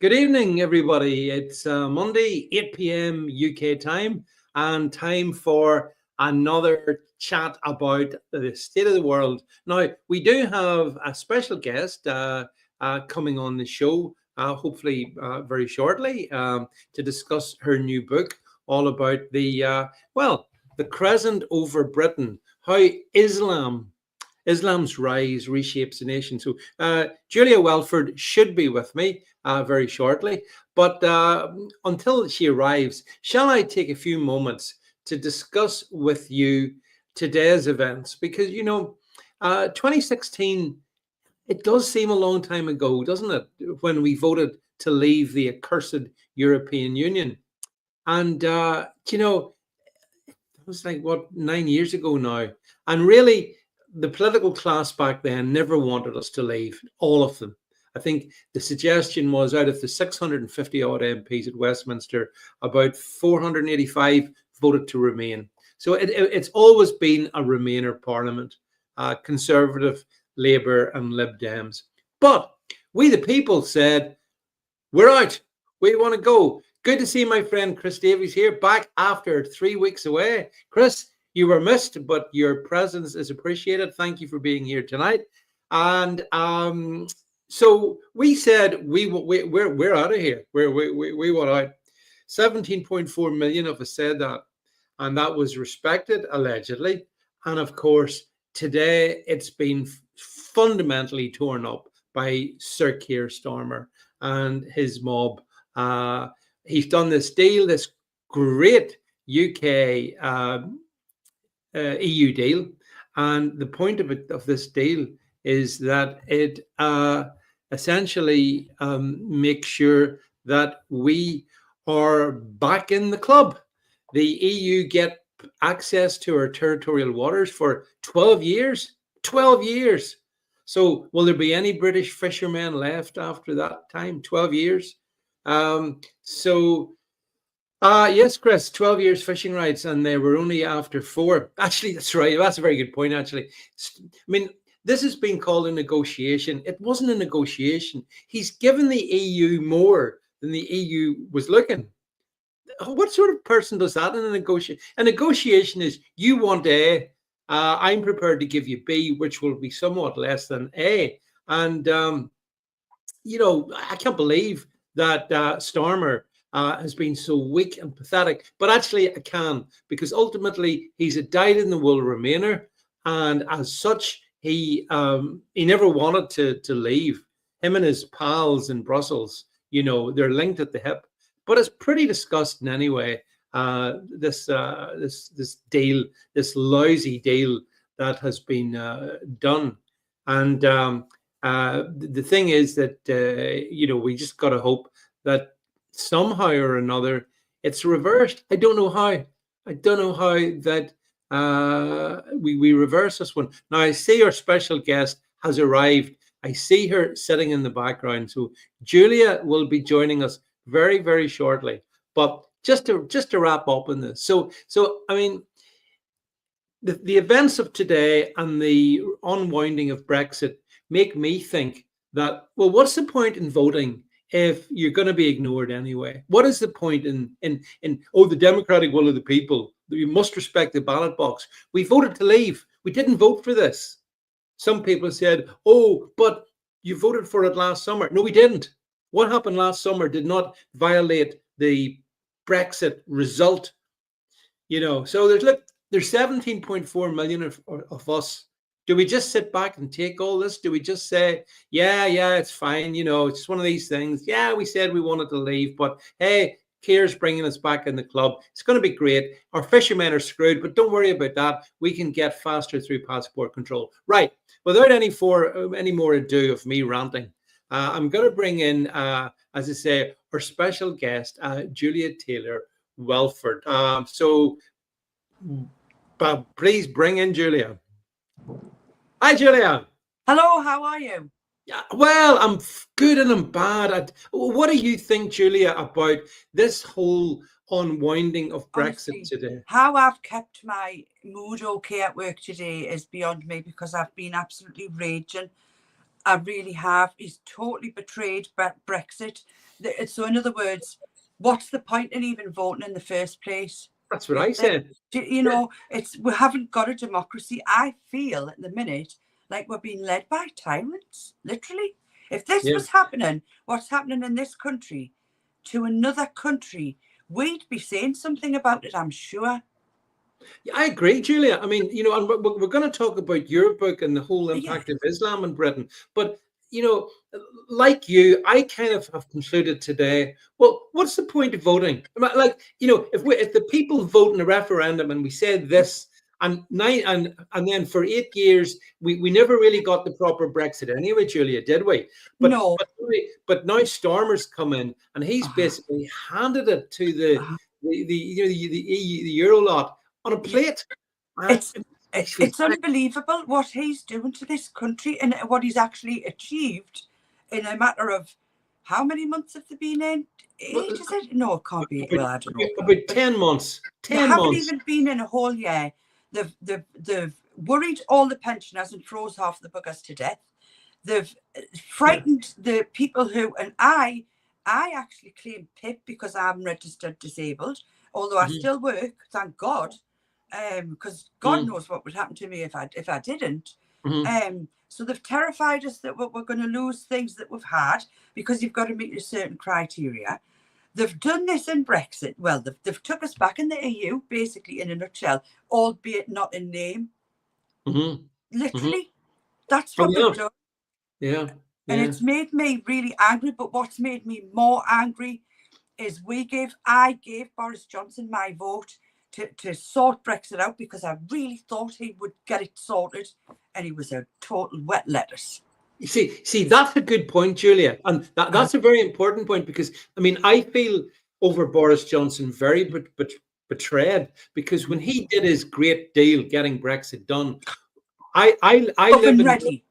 Good evening, everybody. It's Monday, 8 p.m. UK time, and time for another chat about the state of the world. Now, we do have a special guest coming on the show, hopefully very shortly, to discuss her new book, all about the Crescent over Britain, how Islam's rise reshapes the nation. So Julia Welford should be with me very shortly. But until she arrives, shall I take a few moments to discuss with you today's events? Because, 2016, it does seem a long time ago, doesn't it, when we voted to leave the accursed European Union. And, it was like, 9 years ago now. And really, the political class back then never wanted us to leave, all of them. I think the suggestion was out of the 650 odd MPs at Westminster, about 485 voted to remain. So it's always been a Remainer Parliament, Conservative, Labour and Lib Dems. But we, the people, said, we're out. We want to go. Good to see my friend Chris Davies here, back after 3 weeks away. Chris, you were missed, but your presence is appreciated. Thank you for being here tonight. And so we said we're out of here. We want out. 17.4 million of us said that, and that was respected allegedly. And of course, today it's been fundamentally torn up by Sir Keir Starmer and his mob. He's done this deal, this great UK EU deal, and the point of this deal is that it essentially makes sure that we are back in the club. The EU get access to our territorial waters for 12 years. 12 years. So will there be any British fishermen left after that time? 12 years. Yes, Chris, 12 years fishing rights, and they were only after 4. Actually, that's right. That's a very good point, actually. I mean, this has been called a negotiation. It wasn't a negotiation. He's given the EU more than the EU was looking. What sort of person does that in a negotiation? A negotiation is, you want A, I'm prepared to give you B, which will be somewhat less than A. And, I can't believe that Starmer has been so weak and pathetic, but actually I can, because ultimately he's a dyed-in-the-wool Remainer, and as such he never wanted to leave. Him and his pals in Brussels, they're linked at the hip. But it's pretty disgusting anyway. This deal, this lousy deal that has been done, and the thing is that we just got to hope that somehow or another it's reversed. I don't know how. That we reverse this one. Now I see our special guest has arrived. I see her sitting in the background. So Julia will be joining us very, very shortly. But just to wrap up on this. So I mean, the events of today and the unwinding of Brexit make me think that, well, what's the point in voting if you're going to be ignored anyway? What is the point in the democratic will of the people? We must respect the ballot box. We voted to leave. We didn't vote for this. Some people said, oh, but you voted for it last summer. No, we didn't. What happened last summer did not violate the Brexit result. So there's 17.4 million of us. Do we just sit back and take all this? Do we just say, yeah, it's fine. It's just one of these things. Yeah, we said we wanted to leave, but hey, Keir's bringing us back in the club. It's going to be great. Our fishermen are screwed, but don't worry about that. We can get faster through passport control. Right. Without any more ado of me ranting, I'm going to bring in, as I say, our special guest, Julia Taylor Welford. So please bring in Julia. Hi, Julia. Hello, how are you? Yeah, well, I'm good and I'm bad. What do you think, Julia, about this whole unwinding of Brexit Honestly, today? How I've kept my mood okay at work today is beyond me, because I've been absolutely raging. I really have. He's totally betrayed Brexit. So, in other words, what's the point in even voting in the first place? That's what I said. You know, we haven't got a democracy. I feel at the minute like we're being led by tyrants, literally. If this was happening, what's happening in this country to another country, we'd be saying something about it, I'm sure. Yeah, I agree, Julia. I mean, and we're going to talk about your book and the whole impact of Islam in Britain. But, like you, I kind of have concluded today, well, what's the point of voting? Like, if the people vote in a referendum and we said this, and then for 8 years, we never really got the proper Brexit anyway, Julia, did we? But, no. But now Starmer's come in and he's basically handed it to the Euro lot on a plate. It's unbelievable what he's doing to this country and what he's actually achieved in a matter of how many months have they been in? No, it can't be. Well, I don't know. About 10 months. 10 they months. Haven't even been in a whole year. They've worried all the pensioners and froze half the buggers to death. They've frightened the people who, and I actually claim PIP because I'm registered disabled, although I still work, thank God. Because God knows what would happen to me if I didn't. So they've terrified us that we're going to lose things that we've had because you've got to meet a certain criteria. They've done this in Brexit. Well, they've took us back in the EU, basically, in a nutshell, albeit not in name. Literally, that's what they've done. Yeah. And it's made me really angry. But what's made me more angry is I gave Boris Johnson my vote to sort Brexit out because I really thought he would get it sorted, and he was a total wet lettuce. You see, that's a good point, Julia, and that's a very important point because I feel over Boris Johnson very betrayed because when he did his great deal getting Brexit done, I live in ready.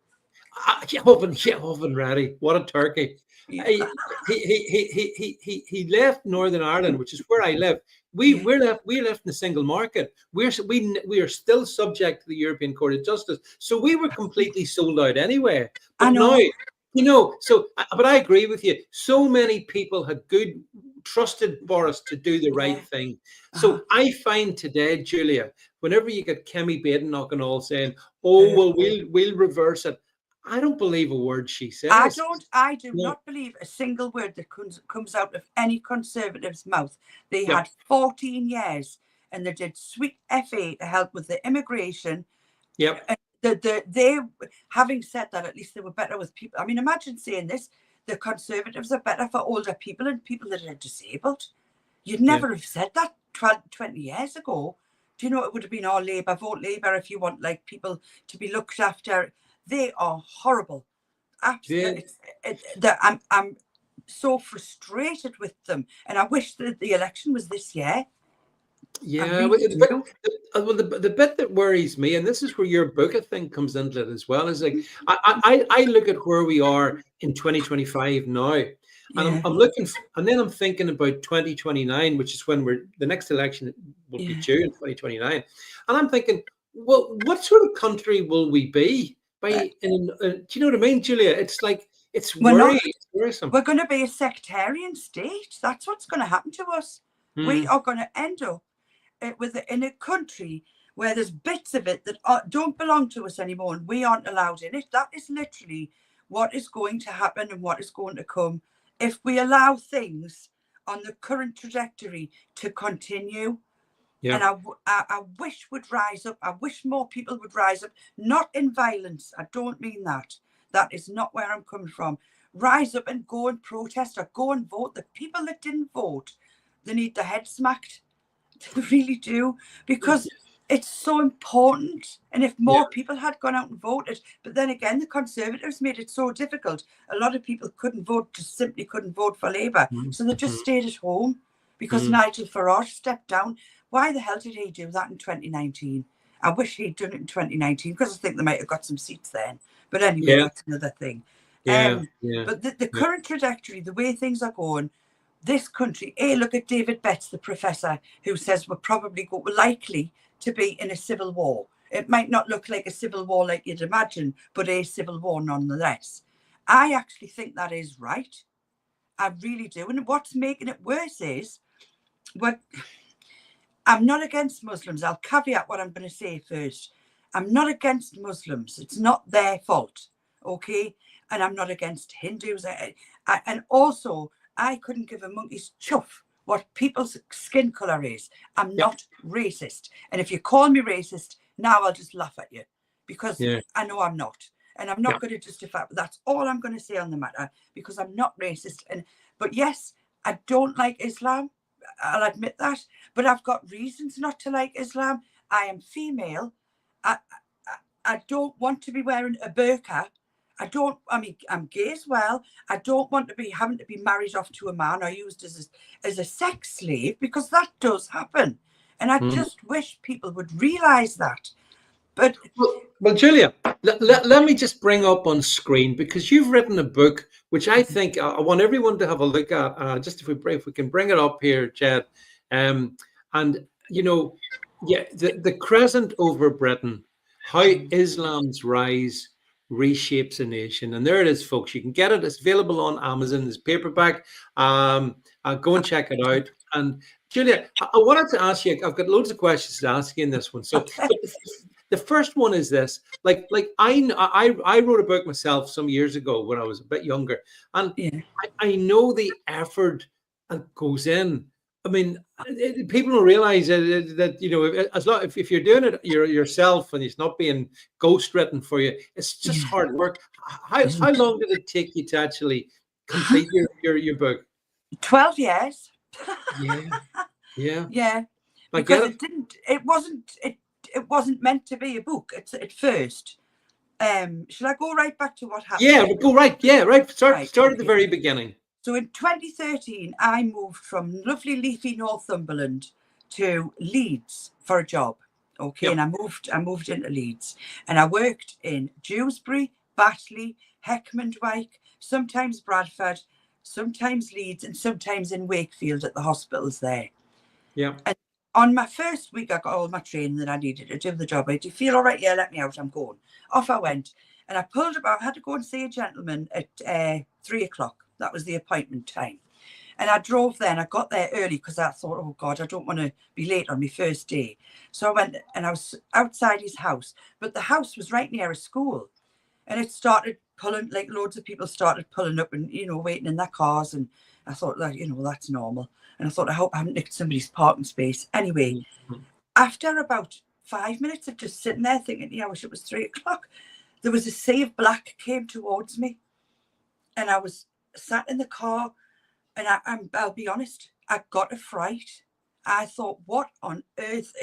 Oven ready. What a turkey! Yeah. He left Northern Ireland, which is where I live. We're left in the single market. We are still subject to the European Court of Justice. So we were completely sold out anyway. But now, but I agree with you. So many people had trusted Boris to do the right thing. So I find today, Julia, whenever you get Kemi Badenoch and all saying, "Oh, well, we'll reverse it," I don't believe a word she says. I do not believe a single word that comes out of any Conservative's mouth. They had 14 years and they did sweet FA to help with the immigration. Yep. They, having said that, at least they were better with people. I mean, imagine saying this, the Conservatives are better for older people and people that are disabled. You'd never have said that 20 years ago. Do you know, it would have been all Labour, vote Labour if you want like people to be looked after. They are horrible. Absolutely. I'm so frustrated with them. And I wish that the election was this year. Yeah, the bit that worries me, and this is where your book, I think, comes into it as well, is like I look at where we are in 2025 now. And I'm looking, and then I'm thinking about 2029, which is when the next election will be due in 2029. And I'm thinking, well, what sort of country will we be? Do you know what I mean, Julia? It's like it's worrisome. We're going to be a sectarian state. That's what's going to happen to us. We are going to end up in a country where there's bits of it that don't belong to us anymore, and we aren't allowed in it. That is literally what is going to happen and what is going to come if we allow things on the current trajectory to continue. Yeah. And I wish would rise up. I wish more people would rise up, not in violence. I don't mean that. That is not where I'm coming from. Rise up and go and protest or go and vote. The people that didn't vote, they need their head smacked. They really do, because it's so important. And if more people had gone out and voted, but then again, the Conservatives made it so difficult. A lot of people just simply couldn't vote for Labour. So they just stayed at home because Nigel Farage stepped down. Why the hell did he do that in 2019? I wish he'd done it in 2019 because I think they might have got some seats then. But anyway, that's another thing. But the current trajectory, the way things are going, this country, look at David Betts, the professor, who says we're probably likely to be in a civil war. It might not look like a civil war like you'd imagine, but a civil war nonetheless. I actually think that is right. I really do. And what's making it worse is, I'm not against Muslims. I'll caveat what I'm going to say first. I'm not against Muslims. It's not their fault, okay? And I'm not against Hindus. And also, I couldn't give a monkey's chuff what people's skin colour is. I'm not racist. And if you call me racist, now I'll just laugh at you because I know I'm not. And I'm not going to justify, but that's all I'm going to say on the matter because I'm not racist. But yes, I don't like Islam. I'll admit that. But I've got reasons not to like Islam. I am female. I don't want to be wearing a burqa. I'm gay as well. I don't want to be having to be married off to a man or used as a sex slave because that does happen. And I just wish people would realise that. But well, Julia, let me just bring up on screen because you've written a book which I think I want everyone to have a look at. Just if we can bring it up here, Jed, and the Crescent over Britain, how Islam's rise reshapes a nation, and there it is, folks. You can get it. It's available on Amazon. It's paperback. Go and check it out. And Julia, I wanted to ask you. I've got loads of questions to ask you in this one. So. The first one is this: like I wrote a book myself some years ago when I was a bit younger, and I know the effort that goes in. I mean, people don't realize that as long if you're doing it yourself and it's not being ghostwritten for you, it's just hard work. How long did it take you to actually complete your book? 12 years. Yeah. Because it wasn't meant to be a book at first. Shall I go right back to what happened? Yeah, we'll go right. Yeah, right. Start at the very beginning. So in 2013, I moved from lovely leafy Northumberland to Leeds for a job. Okay, and I moved into Leeds, and I worked in Dewsbury, Batley, Heckmondwike, sometimes Bradford, sometimes Leeds, and sometimes in Wakefield at the hospitals there. Yeah. And on my first week, I got all my training that I needed to do the job. Do you feel all right? Yeah, let me out. I'm going. Off I went. And I pulled up. I had to go and see a gentleman at 3 o'clock. That was the appointment time. And I drove there and I got there early because I thought, oh, God, I don't want to be late on my first day. So I went and I was outside his house. But the house was right near a school. And it started pulling, like loads of people started pulling up and, waiting in their cars. And I thought, that's normal. And I thought, I hope I haven't nicked somebody's parking space. Anyway, after about 5 minutes of just sitting there thinking, I wish it was 3 o'clock, there was a sea of black came towards me. And I was sat in the car and I'll be honest, I got a fright. I thought, what on earth?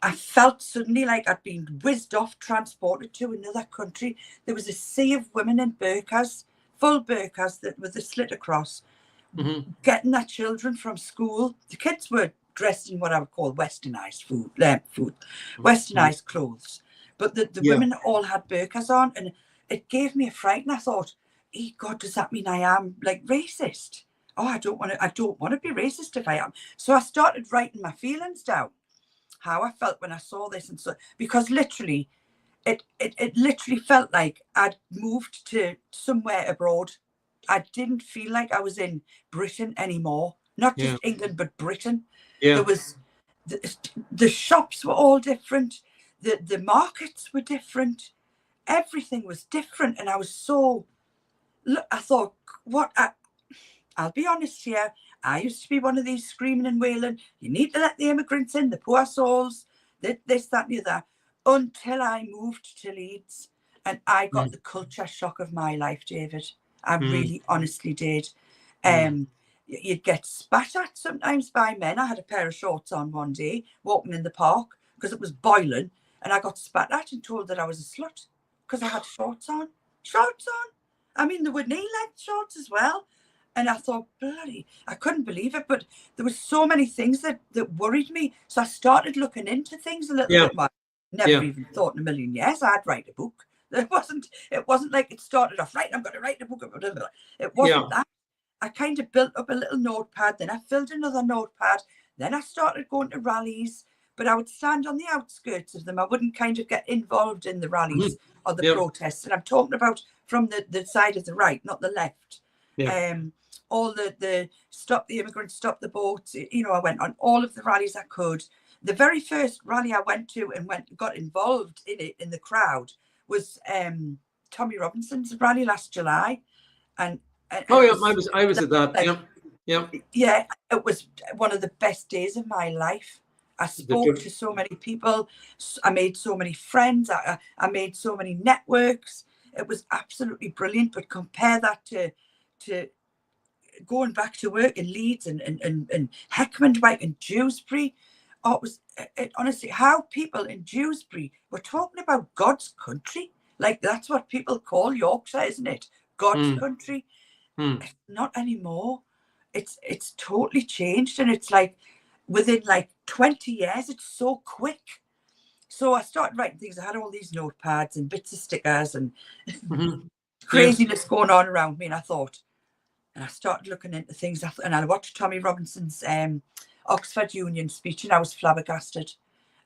I felt suddenly like I'd been whizzed off, transported to another country. There was a sea of women in burqas, full burqas with a slit across, getting their children from school. The kids were dressed in what I would call westernized westernized clothes. But the women all had burqas on, and it gave me a fright. And I thought, God, does that mean I am like racist? Oh, I don't want to be racist if I am. So I started writing my feelings down, how I felt when I saw this, and so because literally, it literally felt like I'd moved to somewhere abroad. I didn't feel like I was in Britain anymore, not just England, but Britain. Yeah. There was the shops were all different. The markets were different. Everything was different. And I was I thought, I'll be honest here. I used to be one of these screaming and wailing, you need to let the immigrants in, the poor souls, this, that, and the other, until I moved to Leeds. And I got the culture shock of my life, David. I really honestly did. You'd get spat at sometimes by men. I had a pair of shorts on one day, walking in the park, because it was boiling, and I got spat at and told that I was a slut because I had shorts on. I mean, there were knee-length shorts as well. And I thought, bloody, I couldn't believe it. But there were so many things that worried me. So I started looking into things a little bit more. Never even thought in a million years I'd write a book. It wasn't like it started off, right, I'm going to write a book. It wasn't that. I kind of built up a little notepad. Then I filled another notepad. Then I started going to rallies, but I would stand on the outskirts of them. I wouldn't kind of get involved in the rallies or the protests. And I'm talking about from the side of the right, not the left. All the stop the immigrants, stop the boats. You know, I went on all of the rallies I could. The very first rally I went to and got involved in it, in the crowd, was Tommy Robinson's rally last July. And I was at that. Like, yeah, it was one of the best days of my life. I spoke to so many people. I made so many friends. I made so many networks. It was absolutely brilliant. But compare that to going back to work in Leeds and Heckmondwike and Dewsbury. Oh, honestly, how people in Dewsbury were talking about God's country. Like, that's what people call Yorkshire, isn't it? God's country. Not anymore. It's totally changed, and it's like within like 20 years, it's so quick. So I started writing things. I had all these notepads and bits of stickers and craziness going on around me, and I thought, and I started looking into things, and I watched Tommy Robinson's Oxford Union speech, and I was flabbergasted,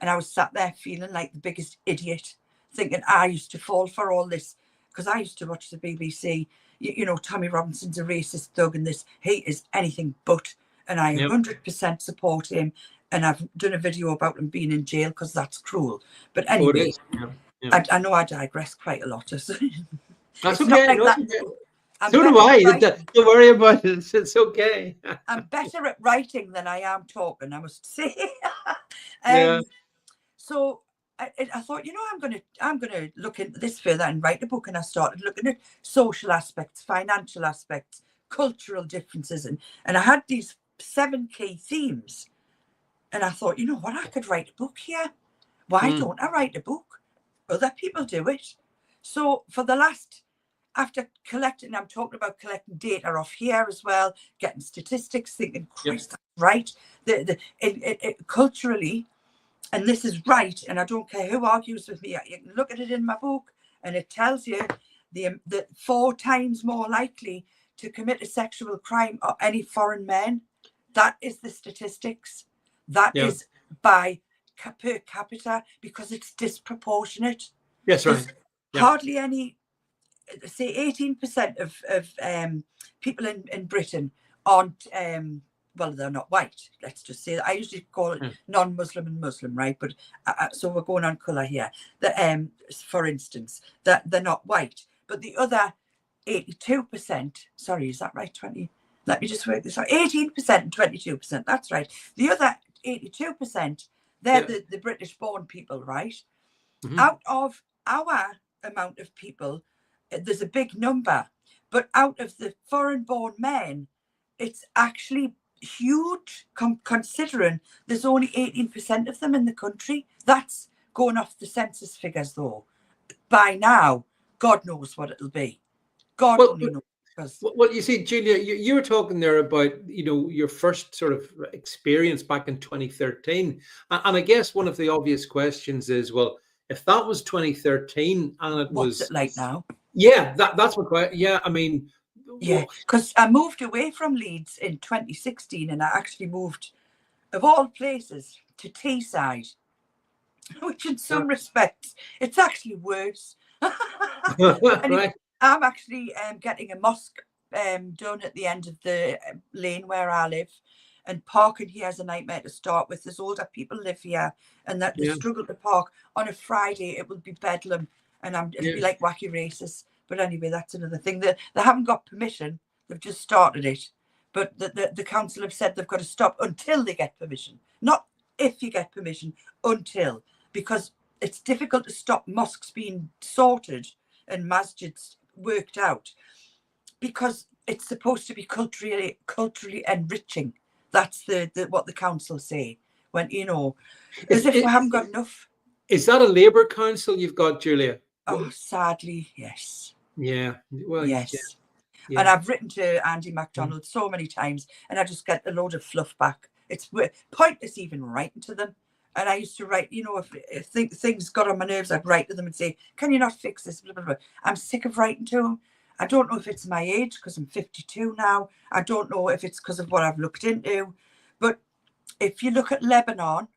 and I was sat there feeling like the biggest idiot, thinking I used to fall for all this, because I used to watch the BBC. You know, Tommy Robinson's a racist thug, and he is anything but, and I 100% support him, and I've done a video about him being in jail because that's cruel. But anyway, I know I digress quite a lot. That's okay. So do I. Don't worry about it. It's okay. I'm better at writing than I am talking, I must say. So I thought, you know, I'm gonna look into this further and write a book. And I started looking at social aspects, financial aspects, cultural differences, and I had these 7 key themes. And I thought, you know what, I could write a book here. Why don't I write a book? Other people do it. So for the last, after collecting, I'm talking about collecting data off here as well, getting statistics, thinking, Christ, that's right. Culturally, and this is right, and I don't care who argues with me, you can look at it in my book, and it tells you the 4 times more likely to commit a sexual crime are any foreign men. That is the statistics. That is by per capita, because it's disproportionate. Yes, right. Hardly any, say 18% of people in Britain aren't, well, they're not white. Let's just say that. I usually call it non-Muslim and Muslim, right? But so we're going on colour here. For instance, that they're not white. But the other 82%, sorry, is that right? 20? Let me just work this out. 18% and 22%. That's right. The other 82%, they're the British-born people, right? Out of our amount of people, there's a big number. But out of the foreign-born men, it's actually huge, considering there's only 18% of them in the country. That's going off the census figures, though. By now, God knows what it'll be. God only knows. Well, you see, Julia, you were talking there about, you know, your first sort of experience back in 2013. And I guess one of the obvious questions is, well, if that was 2013 and it what's it like now? Yeah, that's what, I mean. Yeah, because I moved away from Leeds in 2016, and I actually moved, of all places, to Teesside, which in some respects, it's actually worse. Right. I'm actually getting a mosque done at the end of the lane where I live, and parking here is a nightmare to start with. There's older people live here, and that they struggle to park. On a Friday, it will be bedlam, and it'll be like wacky races. But anyway, that's another thing. They haven't got permission. They've just started it. But the council have said they've got to stop until they get permission. Not if you get permission, until. Because it's difficult to stop mosques being sorted and masjids worked out. Because it's supposed to be culturally enriching. That's what the council say. When, you know, as if we haven't got enough. Is that a Labour council you've got, Julia? Oh, sadly, yes. Yeah. Well, yes. Yeah. And I've written to Andy MacDonald so many times, and I just get a load of fluff back. It's pointless even writing to them. And I used to write, you know, if things got on my nerves, I'd write to them and say, can you not fix this? Blah, blah, blah. I'm sick of writing to them. I don't know if it's my age, because I'm 52 now. I don't know if it's because of what I've looked into. But if you look at Lebanon,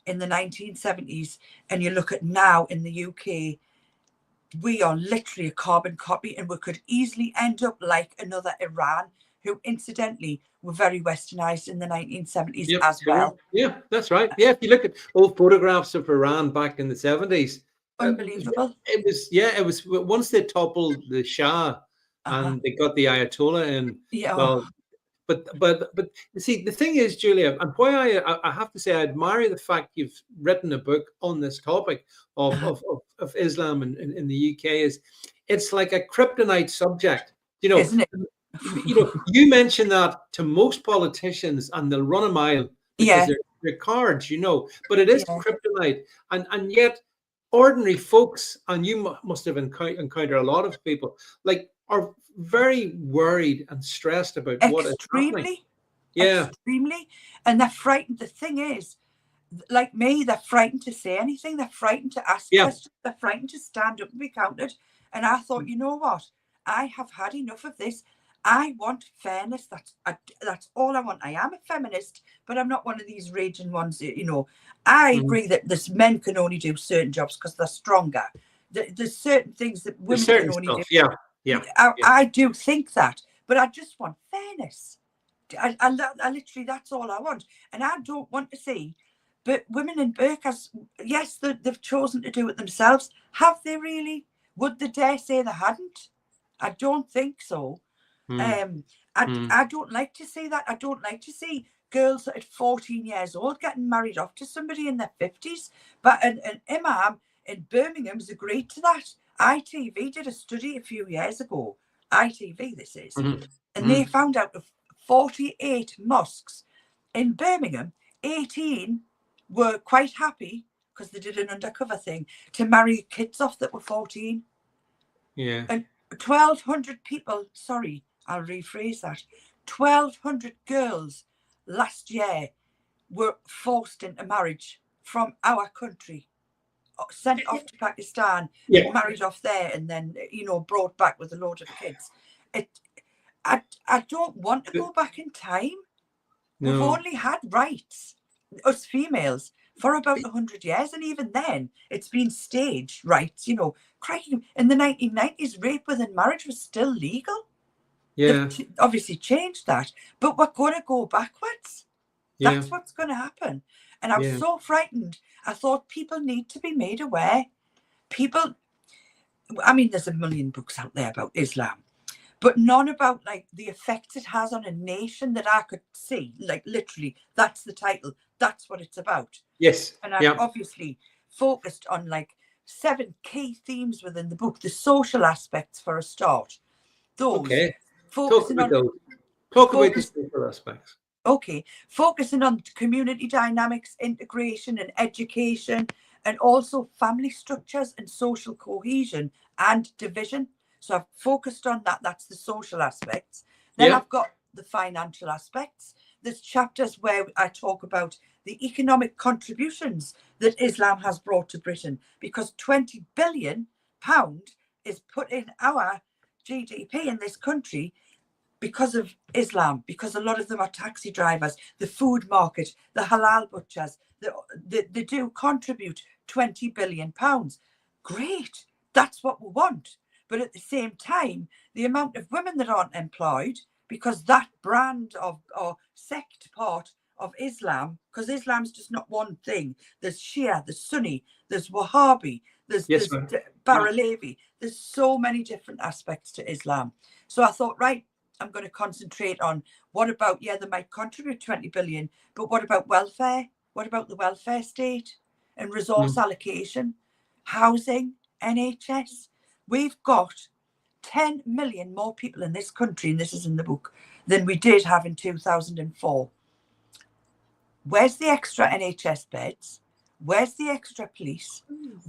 in the 1970s, and you look at now in the UK, we are literally a carbon copy, and we could easily end up like another Iran, who incidentally were very westernized in the 1970s Yep, as well. yeah, that's right. Yeah, if you look at old photographs of Iran back in the 70s, Unbelievable. it was once they toppled the Shah and they got the Ayatollah in. Yeah. Well, but you see, the thing is, Julia, and why I have to say I admire the fact you've written a book on this topic of Islam in the UK is it's like a kryptonite subject. Isn't it? You mention that to most politicians and they'll run a mile because Yeah. they're cards, but it is Yeah. kryptonite, and yet ordinary folks, and you must have encountered a lot of people like are very worried and stressed about what is happening. Yeah. Extremely. And they're frightened. The thing is, like me, they're frightened to say anything. They're frightened to ask questions. They're frightened to stand up and be counted. And I thought, you know what? I have had enough of this. I want fairness. That's all I want. I am a feminist, but I'm not one of these raging ones. I agree that this men can only do certain jobs because they're stronger. There's certain things that women can only do. Yeah. I do think that, but I just want fairness. I literally, that's all I want. And I don't want to see, but women in burqas, yes, they've chosen to do it themselves. Have they really? Would they dare say they hadn't? I don't think so. I don't like to see that. I don't like to see girls at 14 years old getting married off to somebody in their 50s. But an imam in Birmingham has agreed to that. ITV did a study a few years ago. ITV, this is. And they found out of 48 mosques in Birmingham, 18 were quite happy, because they did an undercover thing, to marry kids off that were 14. Yeah. And 1,200 people, sorry, I'll rephrase that. 1,200 girls last year were forced into marriage from our country, sent off to Pakistan, married off there, and then, brought back with a load of kids. I don't want to go back in time. No. We've only had rights, us females, for about 100 years. And even then, it's been staged rights. Crikey, in the 1990s, rape within marriage was still legal. Yeah. They've obviously changed that. But we're going to go backwards. Yeah. That's what's going to happen. And I was so frightened. I thought people need to be made aware. There's a million books out there about Islam, but none about like the effects it has on a nation that I could see. Like literally, that's the title. That's what it's about. Yes. And I've obviously focused on like 7 key themes within the book. The social aspects for a start. Those. Okay. Focusing Talk about the social aspects. Okay. Focusing on community dynamics, integration and education, and also family structures and social cohesion and division. So I've focused on that. That's the social aspects. Then I've got the financial aspects. There's chapters where I talk about the economic contributions that Islam has brought to Britain, because £20 billion is put in our GDP in this country because of Islam, because a lot of them are taxi drivers, the food market, the halal butchers, they do contribute £20 billion. Great. That's what we want. But at the same time, the amount of women that aren't employed, because that brand of or sect part of Islam, because Islam's just not one thing. There's Shia, there's Sunni, there's Wahhabi, there's Baralevi. There's so many different aspects to Islam. So I thought, right, I'm going to concentrate on what about, they might contribute 20 billion, but what about welfare? What about the welfare state and resource allocation, housing, NHS? We've got 10 million more people in this country, and this is in the book, than we did have in 2004. Where's the extra NHS beds? Where's the extra police?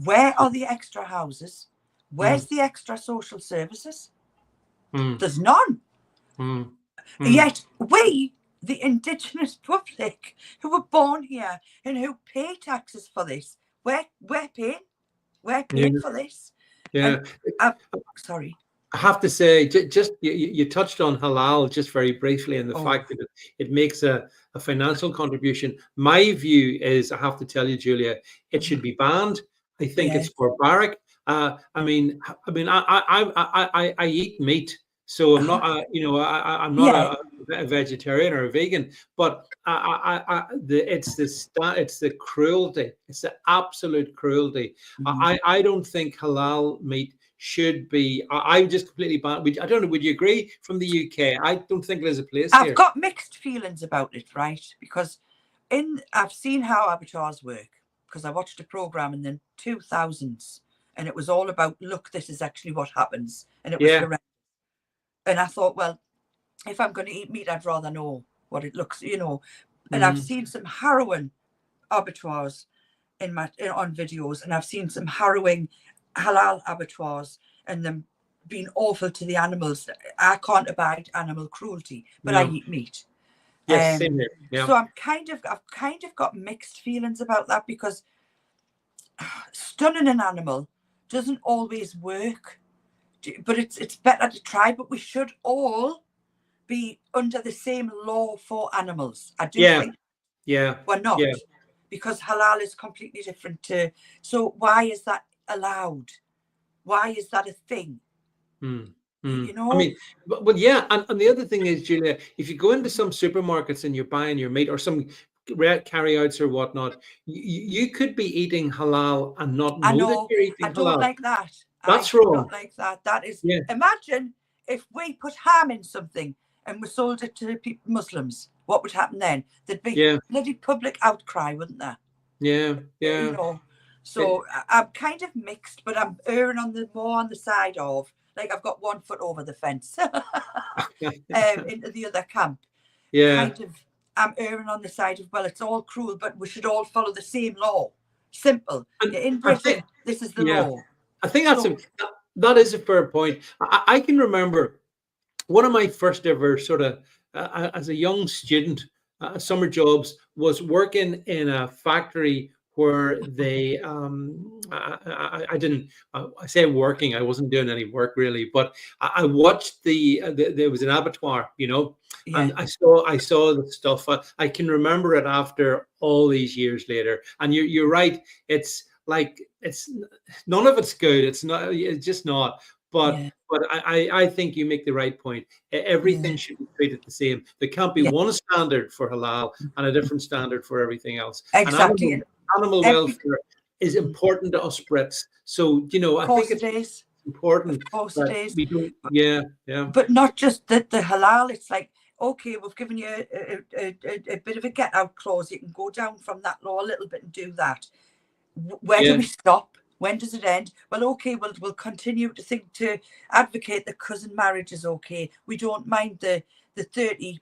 Where are the extra houses? Where's the extra social services? There's none. Yet we, the indigenous public who were born here and who pay taxes for this, we're paying for this. Yeah. Sorry. I have to say, just you touched on halal just very briefly, and the Oh, fact that it makes a financial contribution. My view is, I have to tell you, Julia, it should be banned. I think yeah. it's barbaric. I eat meat, so I'm not, I'm not Yeah. a vegetarian or a vegan, but it's the cruelty. It's the absolute cruelty. Mhm. I don't think halal meat should be. I'm just completely banned. I don't know. Would you agree from the UK? I don't think there's a place I've here. got mixed feelings about it, right? Because I've seen how abattoirs work, because I watched a program in the 2000s, and it was all about, look, this is actually what happens, and it was Yeah. horrendous. And I thought, well, if I'm going to eat meat, I'd rather know what it looks, And I've Mm. seen some harrowing abattoirs on videos, and I've seen some harrowing halal abattoirs, and them being awful to the animals. I can't abide animal cruelty, but I No. eat meat. Yes. Same here. Yeah. So I've kind of got mixed feelings about that, because stunning an animal doesn't always work, but it's better to try. But we should all be under the same law for animals. I do Yeah. think Yeah. we're not, Yeah. because halal is completely different to. So why is that allowed? Why is that a thing? Mm. You Mm. I know? mean, but yeah, and the other thing is, Julia, if you go into some supermarkets and you're buying your meat or some carryouts or whatnot, you could be eating halal and not I know that know. you're I eating don't halal. like that. I That's do not wrong. like that. That is, Yeah. imagine if we put ham in something and we sold it to Muslims. What would happen then? There'd be Yeah. bloody public outcry, wouldn't there? Yeah. Yeah. So I'm kind of mixed, but I'm erring on the more on the side of, like, I've got 1 foot over the fence into the other camp. Yeah. Kind of, I'm erring on the side of, well, it's all cruel, but we should all follow the same law. Simple. And You're in I think, Britain. This is the yeah, law. I think So that is a fair point. I can remember one of my first ever sort of as a young student summer jobs was working in a factory where they I didn't I say working, I wasn't doing any work really, but I watched there was an abattoir, yeah, and I saw the stuff. I can remember it after all these years later, and you're right. It's like it's none of it's good. It's just not. But yeah, I think you make the right point. yeah, Everything should be treated the same. There can't be yeah. one standard for halal and a different standard for everything else. And Exactly. And animal every, welfare is of important to us Brits. So, I think course it it's is. Of important course it that is. we don't, yeah, yeah, But not just the halal. It's like, okay, we've given you a bit of a get out clause. You can go down from that law a little bit and do that. Where do yeah, we stop? When does it end? Well, okay, we'll continue to advocate that cousin marriage is okay. We don't mind the 30%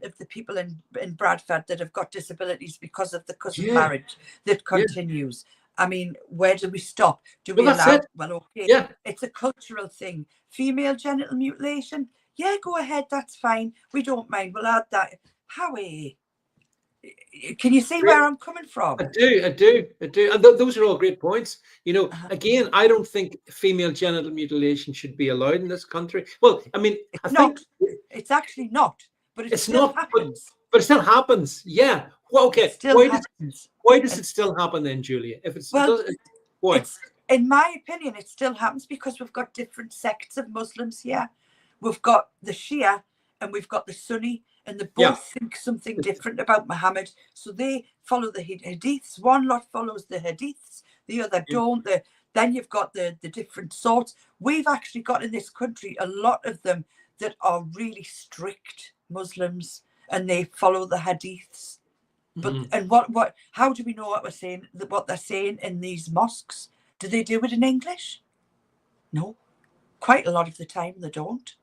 of the people in Bradford that have got disabilities because of the cousin yeah, marriage that yeah. continues. I mean, where do we stop? Do Well, we that's allow? it. Well, okay, Yeah. it's a cultural thing. Female genital mutilation, yeah, go ahead, that's fine. We don't mind. We'll add that. Howie, can you see where I'm coming from? I do, And those are all great points. Again, I don't think female genital mutilation should be allowed in this country. Well, I mean, I It's think not. It's actually not, but it it's still not, happens. but it still happens. Yeah. Well, It okay. still happens. Why does And it still happen then, Julia? If it well, does, why? it's, in my opinion, it still happens because we've got different sects of Muslims here. We've got the Shia and we've got the Sunni, and they Yeah. both think something different about Muhammad. So they follow the hadiths. One lot follows the hadiths, the other don't. Then you've got the different sorts. We've actually got in this country a lot of them that are really strict Muslims, and they follow the hadiths. But and what how do we know what we're saying, what they're saying in these mosques? Do they do it in English? No. Quite a lot of the time they don't.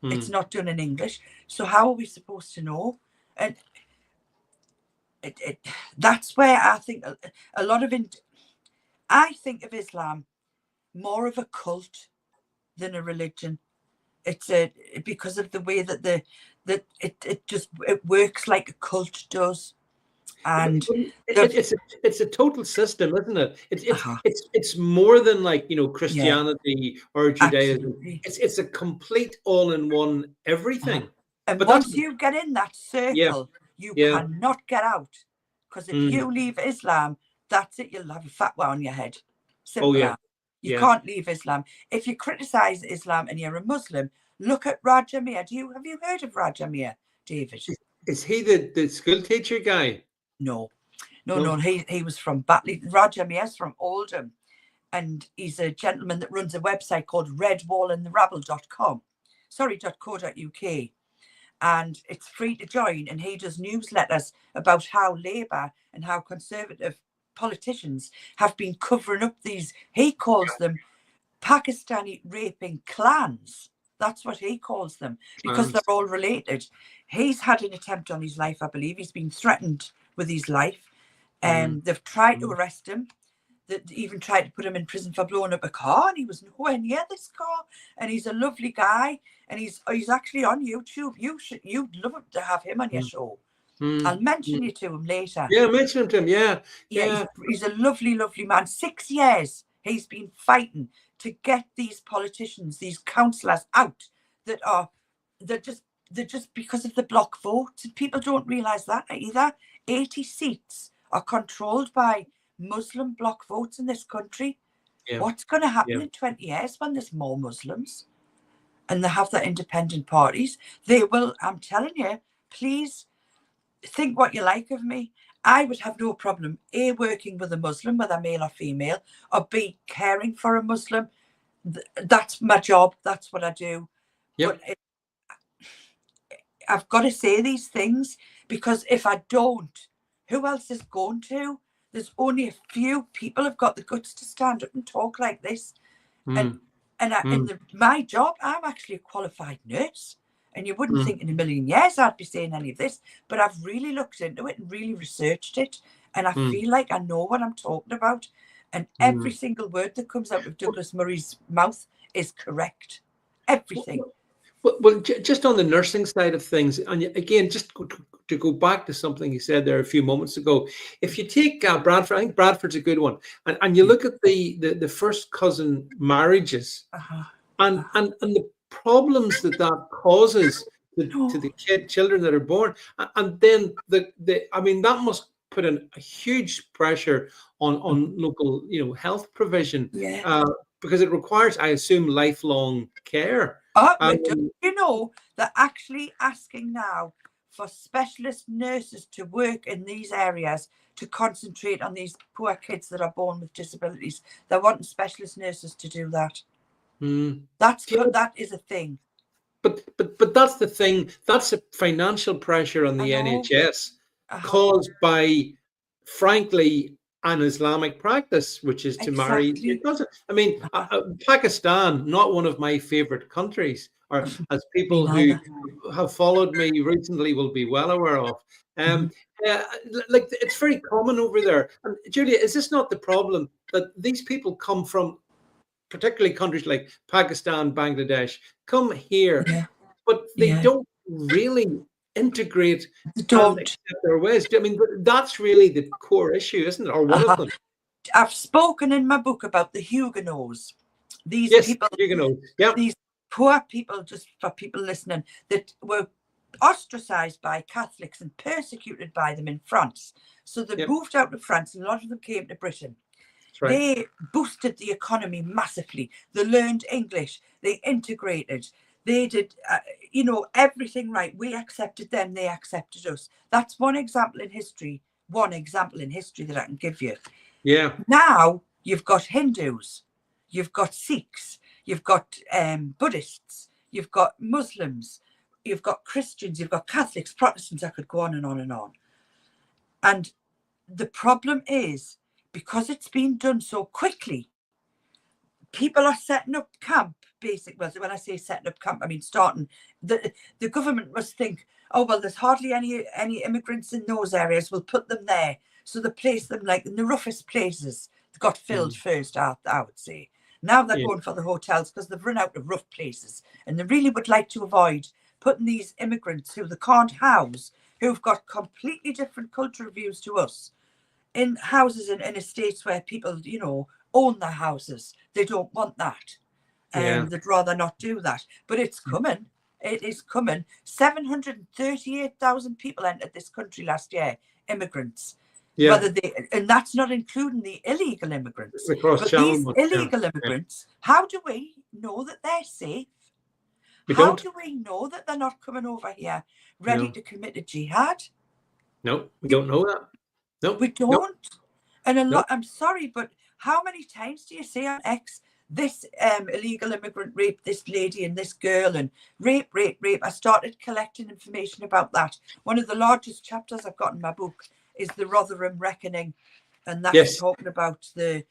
It's not done in English. So how are we supposed to know? And that's where I think a lot of I think of Islam more of a cult than a religion. It's because of the way that it works like a cult does. And It's a total system, isn't it? uh-huh. It's more than like, Yeah, Christianity or Judaism. absolutely. It's a complete all-in-one Uh-huh. everything. And But that's once you get in that yeah, circle, you yeah. cannot get out. Because if Mm. you leave Islam, that's it. You'll have a fatwa on your head. Oh Simple yeah, as. You yeah. can't leave Islam. If you criticize Islam and you're a Muslim, look at Raja Mir. Have you heard of Raja Mir, David? Is he the school teacher guy? No. No. He was from Batley. Raja Mir's from Oldham. And he's a gentleman that runs a website called redwallandtherabble.com. Sorry, .co.uk. And it's free to join. And he does newsletters about how Labour and how Conservative politicians have been covering up these, he calls them Pakistani raping clans. That's what he calls them, because they're all related. He's had an attempt on his life, I believe. He's been threatened with his life. They've tried to arrest him. That even tried to put him in prison for blowing up a car, and he was nowhere near this car. And he's a lovely guy, and he's actually on YouTube. You'd love to have him on your show. I'll mention you to him later. Yeah, mention him to him. Yeah. He's a lovely, lovely man. 6 years he's been fighting to get these politicians, these councillors out they're just because of the block vote. People don't realise that either. 80 seats are controlled by Muslim block votes in this country. Yeah. What's going to happen in 20 years when there's more Muslims and they have their independent parties? They will, I'm telling you, please think what you like of me. I would have no problem, A, working with a Muslim, whether male or female, or B, caring for a Muslim. That's my job. That's what I do. Yep. But I've got to say these things, because if I don't, who else is going to? There's only a few people have got the guts to stand up and talk like this. And my job, I'm actually a qualified nurse. And you wouldn't think in a million years I'd be saying any of this, but I've really looked into it and really researched it. And I feel like I know what I'm talking about. And every single word that comes out of Douglas Murray's mouth is correct. Everything. Well, just on the nursing side of things, and again, just to go back to something you said there a few moments ago, if you take Bradford, I think Bradford's a good one, and you look at the first cousin marriages, and the problems that causes to the children that are born, and then I mean, that must put a huge pressure on local health provision, because it requires, I assume, lifelong care. You know, they're actually asking now for specialist nurses to work in these areas to concentrate on these poor kids that are born with disabilities. They're wanting specialist nurses to do that. That is a thing. But that's the thing. That's a financial pressure on the NHS caused by, frankly, an Islamic practice, which is to marry your cousin. I mean, Pakistan, not one of my favorite countries, or as people who have followed me recently will be well aware of. Like, it's very common over there. And Julia, is this not the problem, that these people come from particularly countries like Pakistan, Bangladesh, come here, but they don't really integrate and accept their ways? I mean, that's really the core issue, isn't it? Or one of them. I've spoken in my book about the Huguenots. These people, Huguenots, these poor people, just for people listening, that were ostracized by Catholics and persecuted by them in France. So they moved out of France, and a lot of them came to Britain. Right. They boosted the economy massively. They learned English. They integrated. They did, everything right. We accepted them. They accepted us. That's one example in history. One example in history that I can give you. Yeah. Now you've got Hindus, you've got Sikhs, you've got Buddhists, you've got Muslims, you've got Christians, you've got Catholics, Protestants. I could go on and on and on. And the problem is, because it's been done so quickly, people are setting up camp, basically. Well, when I say setting up camp, I mean starting. The government must think, oh, well, there's hardly any immigrants in those areas. We'll put them there. So they place them like in the roughest places. They got filled first, I would say. Now they're going for the hotels because they've run out of rough places. And they really would like to avoid putting these immigrants who they can't house who've got completely different cultural views to us in houses in estates where people, you know, own their houses. They don't want that. Yeah. They'd rather not do that. But it's coming. It is coming. 738,000 people entered this country last year, immigrants. Yeah. Whether they, and that's not including the illegal immigrants. The cross But channel these ones, illegal immigrants, how do we know that they're safe? We How don't. do we know that they're not coming over here ready No. to commit a jihad? No, we don't know that. No. We No. don't. And a No. lot, I'm sorry, but how many times do you see on X, this illegal immigrant raped this lady and this girl, and rape. I started collecting information about that. One of the largest chapters I've got in my book is the Rotherham Reckoning, and that's Yes. talking about the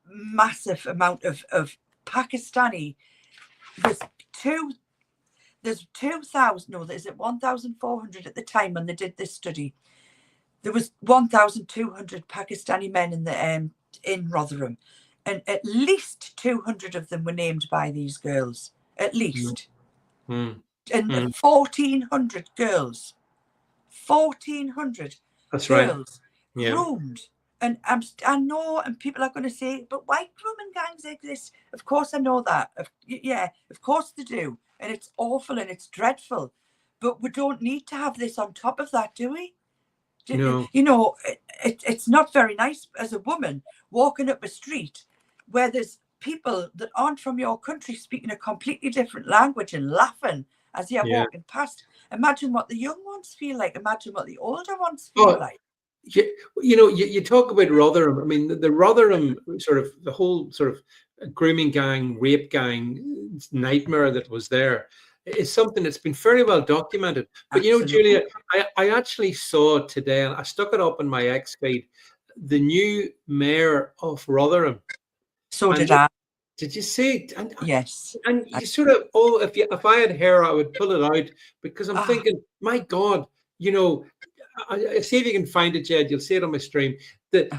massive amount of Pakistani. There's 2,000, no, there's 1,400 at the time when they did this study. There was 1,200 Pakistani men in Rotherham, and at least 200 of them were named by these girls, at least. Mm. And 1,400 girls, 1,400 That's girls right. Yeah. groomed. And I know, and people are going to say, but white grooming gangs exist. Of course I know that. Yeah, of course they do. And it's awful and it's dreadful. But we don't need to have this on top of that, do we? No. You know, it's not very nice as a woman walking up a street where there's people that aren't from your country speaking a completely different language and laughing as you're walking past. Imagine what the young ones feel like. Imagine what the older ones feel like. You know, you talk about Rotherham. I mean, the Rotherham sort of, the whole sort of grooming gang, rape gang nightmare that was there is something that's been very well documented. But you know, Julia, I actually saw today, and I stuck it up in my X feed, the new mayor of Rotherham. So did I. Did you see it? And, yes. And you sort of, if I had hair, I would pull it out, because I'm thinking, my God, you know, I see if you can find it, Jed. You'll see it on my stream. They've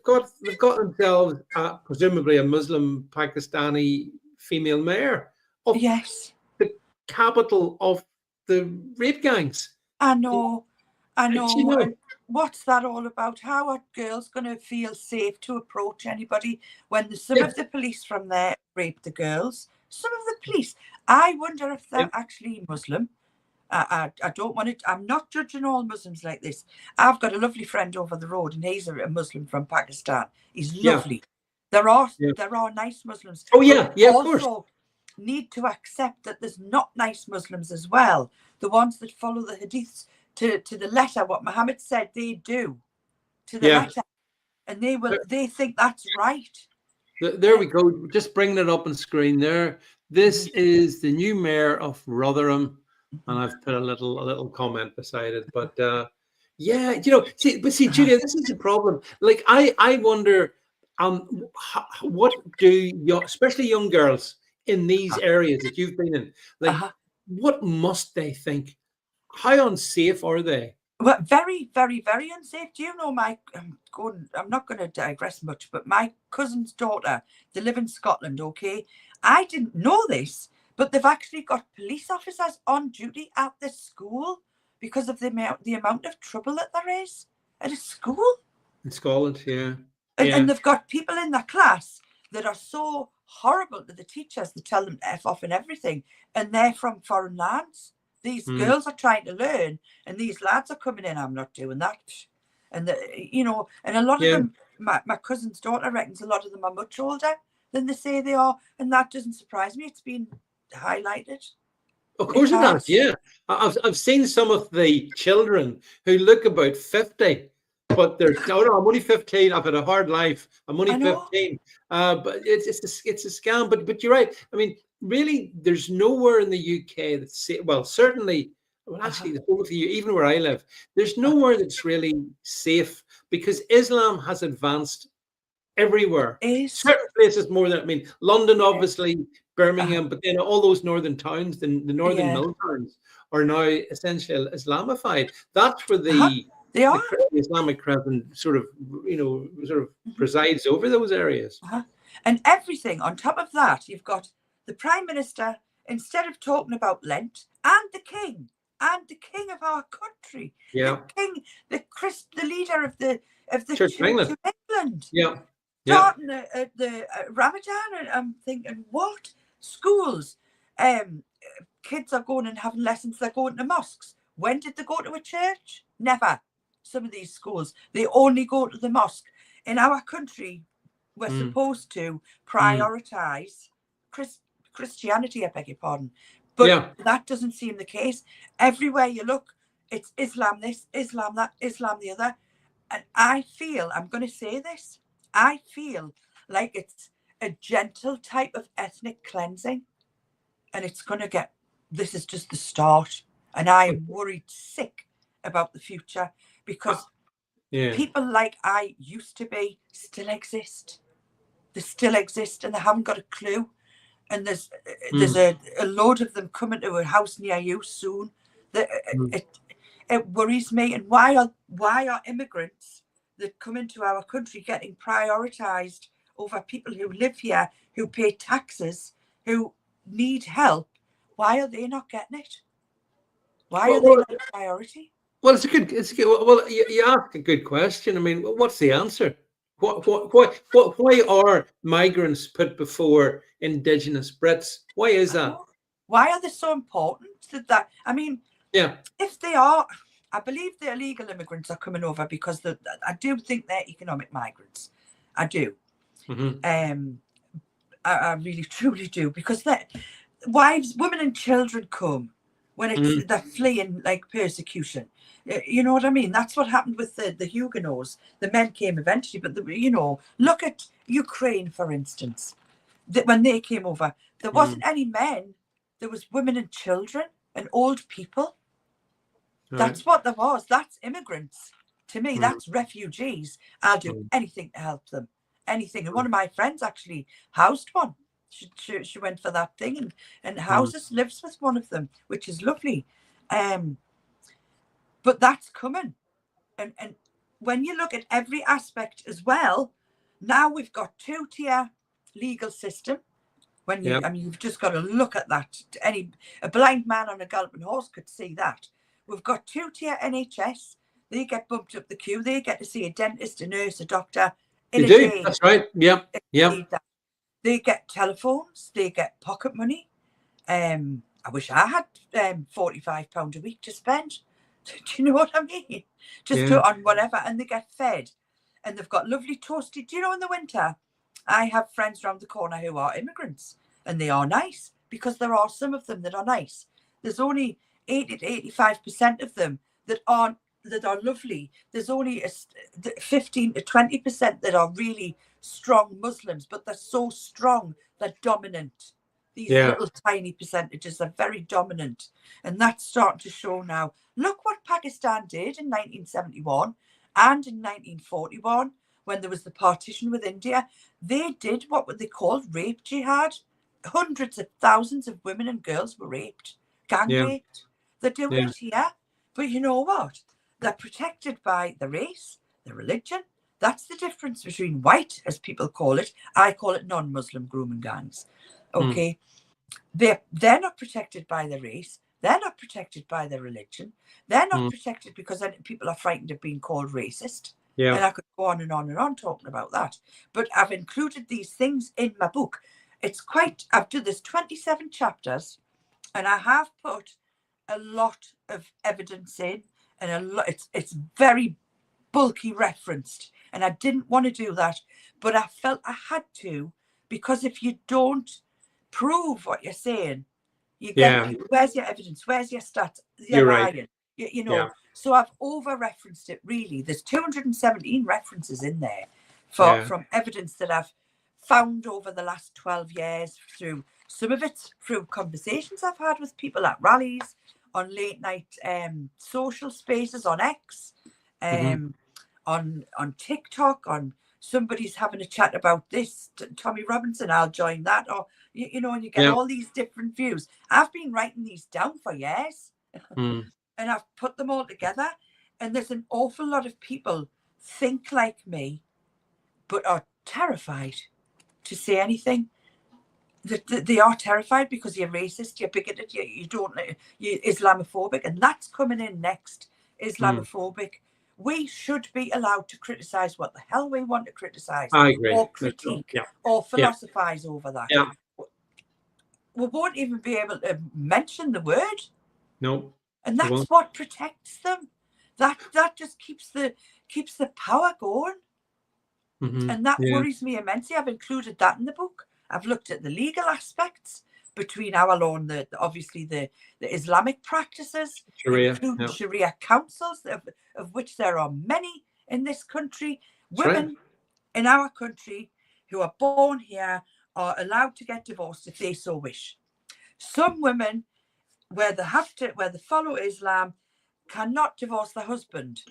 got themselves presumably a Muslim Pakistani female mayor of the capital of the rape gangs. I know. You know, and what's that all about? How are girls going to feel safe to approach anybody when some of the police from there rape the girls? Some of the police. I wonder if they're actually Muslim. I don't want it. I'm not judging all Muslims like this. I've got a lovely friend over the road, and he's a Muslim from Pakistan. He's lovely. There are nice Muslims. Oh yeah, yeah, of course. Also need to accept that there's not nice Muslims as well. The ones that follow the hadiths to the letter, what Muhammad said they do to the letter, and they think that's right. There we go. Just bringing it up on screen there. This is the new mayor of Rotherham. And I've put a little comment beside it, but yeah, you know, see, Julia, this is the problem. Like, I wonder, what do especially young girls in these areas that you've been in, like, what must they think? How unsafe are they? Well, very, very, very unsafe. Do you know I'm not going to digress much, but my cousin's daughter, they live in Scotland, okay? I didn't know this, but they've actually got police officers on duty at the school because of the amount of trouble that there is at a school. In Scotland, yeah. And they've got people in their class that are so horrible to the teachers. They tell them to F off and everything. And they're from foreign lands. These girls are trying to learn, and these lads are coming in. I'm not doing that. And, you know, and a lot of them, my cousin's daughter reckons a lot of them are much older than they say they are. And that doesn't surprise me. It's been highlighted. Of course it has, yeah. I've seen some of the children who look about 50, but they're, no, I'm only 15. I've had a hard life. I'm only 15. But it's a scam. But you're right. I mean, really, there's nowhere in the UK that's safe. Well, certainly, actually, the whole of you, even where I live, there's nowhere that's really safe, because Islam has advanced everywhere. Certain places more than, I mean, London, obviously, Birmingham, but then all those northern towns, the northern mill towns, are now essentially Islamified. That's where the Islamic Crescent sort of presides over those areas. And everything on top of that, you've got the Prime Minister, instead of talking about Lent, and the King, and the king of our country, Yeah. the leader of the Church of England. of England, Yeah. Yeah. starting at the Ramadan, and I'm thinking, what schools? Kids are going and having lessons. They're going to mosques. When did they go to a church? Never. Some of these schools, they only go to the mosque. In our country, we're supposed to prioritise Christianity, I beg your pardon. But that doesn't seem the case. Everywhere you look, it's Islam this, Islam that, Islam the other. And I feel, I'm going to say this, I feel like it's a gentle type of ethnic cleansing. And it's going to get, this is just the start. And I am worried sick about the future, because people like I used to be still exist. They still exist, and they haven't got a clue. And there's a load of them coming to a house near you soon. It worries me. And why are immigrants that come into our country getting prioritised over people who live here, who pay taxes, who need help? Why are they not getting it? Why are they not a priority? Well, it's a good. Well, you ask a good question. I mean, what's the answer? Why are migrants put before Indigenous Brits? Why is that? Why are they so important? I mean, if they are, I believe the illegal immigrants are coming over because I do think they're economic migrants. I do. I really truly do, because wives, women, and children come when they're fleeing like persecution. You know what I mean? That's what happened with the Huguenots. The men came eventually, but look at Ukraine, for instance. When they came over, there wasn't any men. There was women and children and old people. Right. That's what there was. That's immigrants. To me, that's refugees. I'll do anything to help them. Anything. And one of my friends actually housed one. She went for that thing and houses, lives with one of them, which is lovely. But that's coming. And when you look at every aspect as well, now we've got two-tier legal system. When you, I mean, you've just got to look at that. A blind man on a galloping horse could see that. We've got two-tier NHS. They get bumped up the queue. They get to see a dentist, a nurse, a doctor in a day. That's right. Yeah. They get telephones. They get pocket money. I wish I had £45 a week to spend. Do you know what I mean? Just on whatever. And they get fed. And they've got lovely toasted. Do you know, in the winter, I have friends around the corner who are immigrants. And they are nice, because there are some of them that are nice. There's only 80 to 85% of them that are lovely. There's only 15 to 20% that are really strong Muslims, but they're so strong, they're dominant. These little tiny percentages are very dominant, and that's starting to show now. Look what Pakistan did in 1971 and in 1941 when there was the partition with India. They did what they called rape jihad. Hundreds of thousands of women and girls were raped, gang raped. They're doing it here, but you know what? They're protected by the race, the religion. That's the difference between white, as people call it. I call it non-Muslim grooming gangs. Okay. They're not protected by the race. They're not protected by their religion. They're not protected because people are frightened of being called racist. And I could go on and on and on talking about that. But I've included these things in my book. I've done this 27 chapters, and I have put a lot of evidence in, and it's very bulky referenced. And I didn't want to do that, but I felt I had to, because if you don't prove what you're saying, you get where's your evidence, where's your stats, you're lying. You know. So I've over referenced it. Really, there's 217 references in there from evidence that I've found over the last 12 years, through some of it through conversations I've had with people at rallies, on late night social spaces, on X, on TikTok, on somebody's having a chat about this, Tommy Robinson, I'll join that, or and you get all these different views. I've been writing these down for years, and I've put them all together, and there's an awful lot of people think like me but are terrified to say anything. they are terrified because you're racist, you're bigoted, you're Islamophobic, and that's coming in next. Islamophobic. We should be allowed to criticize what the hell we want to criticize, I agree. or critique, or philosophize over that. Yeah. We won't even be able to mention the word. No. And that's what protects them. That just keeps the power going. Mm-hmm. And that worries me immensely. I've included that in the book. I've looked at the legal aspects between our law and obviously the Islamic practices, Sharia, including Sharia councils, of which there are many in this country. Women in our country who are born here are allowed to get divorced if they so wish. Some women, where they follow Islam, cannot divorce their husband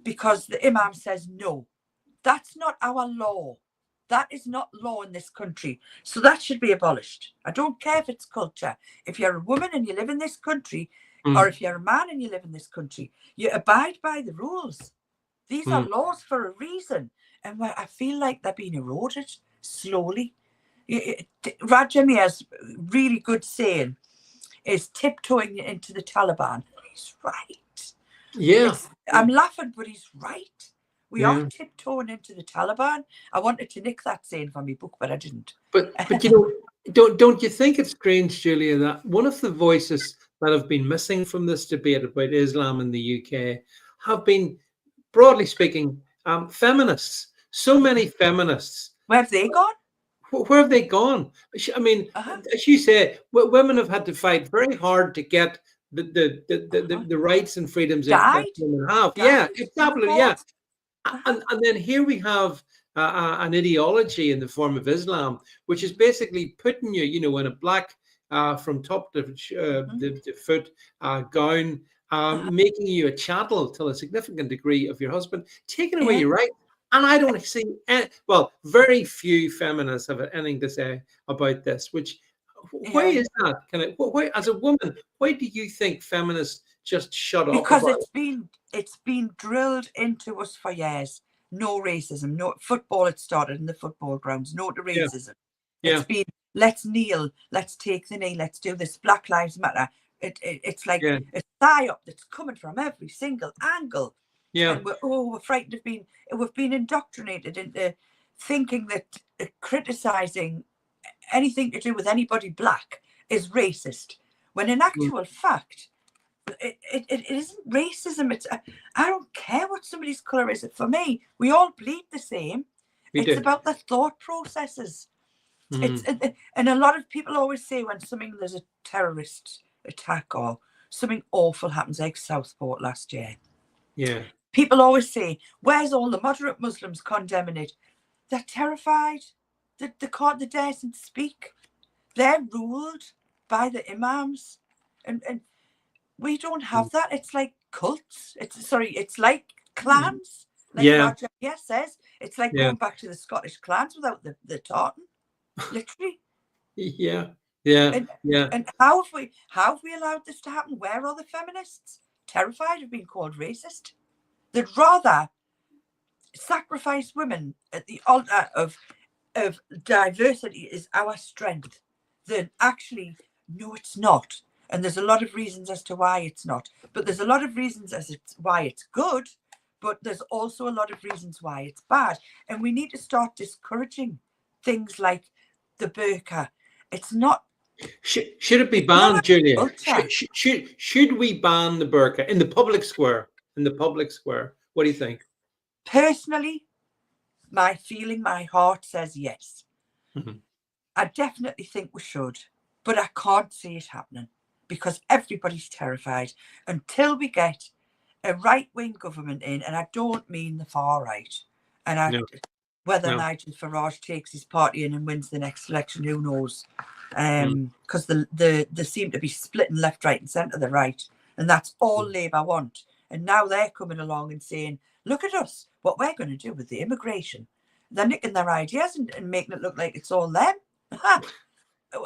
because the imam says no. That's not our law. That is not law in this country. So that should be abolished. I don't care if it's culture. If you're a woman and you live in this country, or if you're a man and you live in this country, you abide by the rules. These are laws for a reason. And I feel like they're being eroded slowly. Raja Mia's really good saying is tiptoeing into the Taliban. He's right. Yeah. I'm laughing, but he's right. We are tiptoeing into the Taliban. I wanted to nick that saying from my book, but I didn't. But don't you think it's strange, Julia, that one of the voices that have been missing from this debate about Islam in the UK have been, broadly speaking, feminists. So many feminists. Where have they gone? Where have they gone? I mean, as you say, women have had to fight very hard to get the rights and freedoms that women have. Yeah, exactly. Yeah. And then here we have an ideology in the form of Islam, which is basically putting you, in a black from top to the foot gown, making you a chattel till a significant degree of your husband, taking away your rights. And I don't see, very few feminists have anything to say about this. Why is that? Why, as a woman, why do you think feminists just shut up? Because it's been drilled into us for years. No racism. No football. It started in the football grounds. No to racism. It's been, let's kneel. Let's take the knee. Let's do this. Black Lives Matter. It's like a psyop that's coming from every single angle. Yeah. And we're frightened of we've been indoctrinated into thinking that criticizing anything to do with anybody black is racist, when in actual fact, it isn't racism. I don't care what somebody's colour is. For me, we all bleed the same. It's about the thought processes. And a lot of people always say when there's a terrorist attack or something awful happens, like Southport last year. Yeah. People always say, where's all the moderate Muslims condemning it? They're terrified. They daren't speak. They're ruled by the imams. And we don't have that. It's like cults. It's like clans. Like Roger says, it's like going back to the Scottish clans without the tartan. Literally. Yeah. And how have we allowed this to happen? Where are the feminists? Terrified of being called racist. They'd rather sacrifice women at the altar of diversity is our strength than actually, no, it's not. And there's a lot of reasons as to why it's not. But there's a lot of reasons why it's good, but there's also a lot of reasons why it's bad. And we need to start discouraging things like the burqa. It's not. Should it be banned, Julia? Should we ban the burqa in the public square? In the public square, what do you think? Personally, my heart says yes. I definitely think we should, but I can't see it happening because everybody's terrified until we get a right-wing government in, and I don't mean the far right. And whether Nigel Farage takes his party in and wins the next election, who knows? Because they seem to be splitting left, right, and centre, the right, and that's all Labour want. And now they're coming along and saying, look at us, what we're going to do with the immigration. They're nicking their ideas and making it look like it's all them.